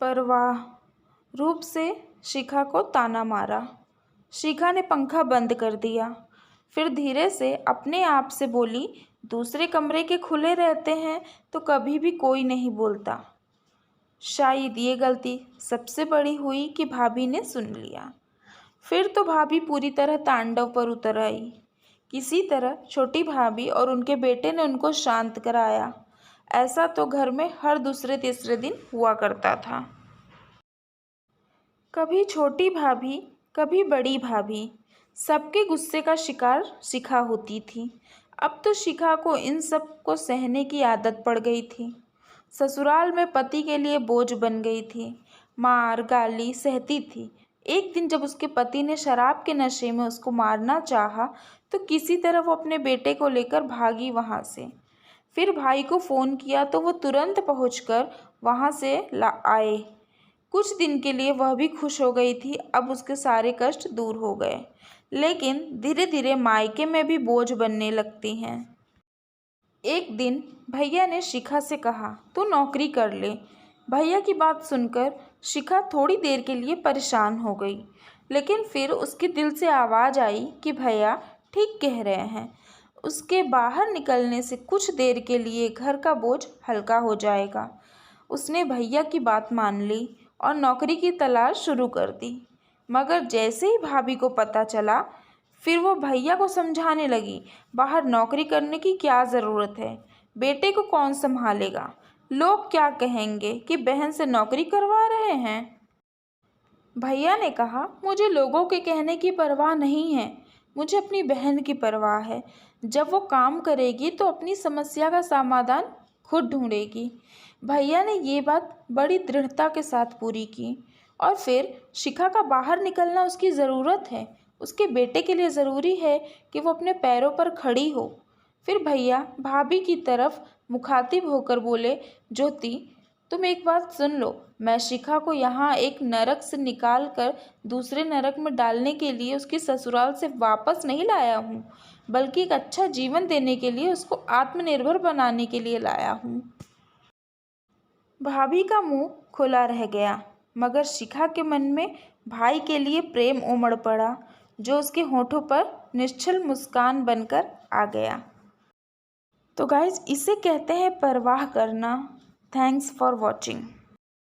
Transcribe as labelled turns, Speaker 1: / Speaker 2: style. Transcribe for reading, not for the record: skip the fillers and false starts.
Speaker 1: परवाह रूप से शिखा को ताना मारा। शिखा ने पंखा बंद कर दिया, फिर धीरे से अपने आप से बोली, दूसरे कमरे के खुले रहते हैं तो कभी भी कोई नहीं बोलता। शायद ये गलती सबसे बड़ी हुई कि भाभी ने सुन लिया। फिर तो भाभी पूरी तरह तांडव पर उतर आई। किसी तरह छोटी भाभी और उनके बेटे ने उनको शांत कराया। ऐसा तो घर में हर दूसरे तीसरे दिन हुआ करता था। कभी छोटी भाभी, कभी बड़ी भाभी, सबके गुस्से का शिकार शिखा होती थी। अब तो शिखा को इन सब को सहने की आदत पड़ गई थी। ससुराल में पति के लिए बोझ बन गई थी। मार गाली सहती थी। एक दिन जब उसके पति ने शराब के नशे में उसको मारना चाहा तो किसी तरह वो अपने बेटे को लेकर भागी वहाँ से। फिर भाई को फ़ोन किया तो वो तुरंत पहुंचकर वहाँ से आए। कुछ दिन के लिए वह भी खुश हो गई थी। अब उसके सारे कष्ट दूर हो गए, लेकिन धीरे धीरे मायके में भी बोझ बनने लगती हैं। एक दिन भैया ने शिखा से कहा, तू नौकरी कर ले। भैया की बात सुनकर शिखा थोड़ी देर के लिए परेशान हो गई, लेकिन फिर उसके दिल से आवाज़ आई कि भैया ठीक कह रहे हैं। उसके बाहर निकलने से कुछ देर के लिए घर का बोझ हल्का हो जाएगा। उसने भैया की बात मान ली और नौकरी की तलाश शुरू कर दी। मगर जैसे ही भाभी को पता चला, फिर वो भैया को समझाने लगी, बाहर नौकरी करने की क्या ज़रूरत है, बेटे को कौन संभालेगा, लोग क्या कहेंगे कि बहन से नौकरी करवा रहे हैं। भैया ने कहा, मुझे लोगों के कहने की परवाह नहीं है, मुझे अपनी बहन की परवाह है। जब वो काम करेगी तो अपनी समस्या का समाधान खुद ढूंढेगी। भैया ने ये बात बड़ी दृढ़ता के साथ पूरी की। और फिर शिखा का बाहर निकलना उसकी ज़रूरत है, उसके बेटे के लिए ज़रूरी है कि वो अपने पैरों पर खड़ी हो। फिर भैया भाभी की तरफ मुखातिब होकर बोले, ज्योति तुम एक बात सुन लो, मैं शिखा को यहाँ एक नरक से निकाल कर दूसरे नरक में डालने के लिए उसकी ससुराल से वापस नहीं लाया हूँ, बल्कि एक अच्छा जीवन देने के लिए उसको आत्मनिर्भर बनाने के लिए लाया हूँ। भाभी का मुंह खुला रह गया, मगर शिखा के मन में भाई के लिए प्रेम उमड़ पड़ा, जो उसके होठों पर निश्चल मुस्कान बनकर आ गया। तो गाइज, इसे कहते हैं परवाह करना। Thanks for watching.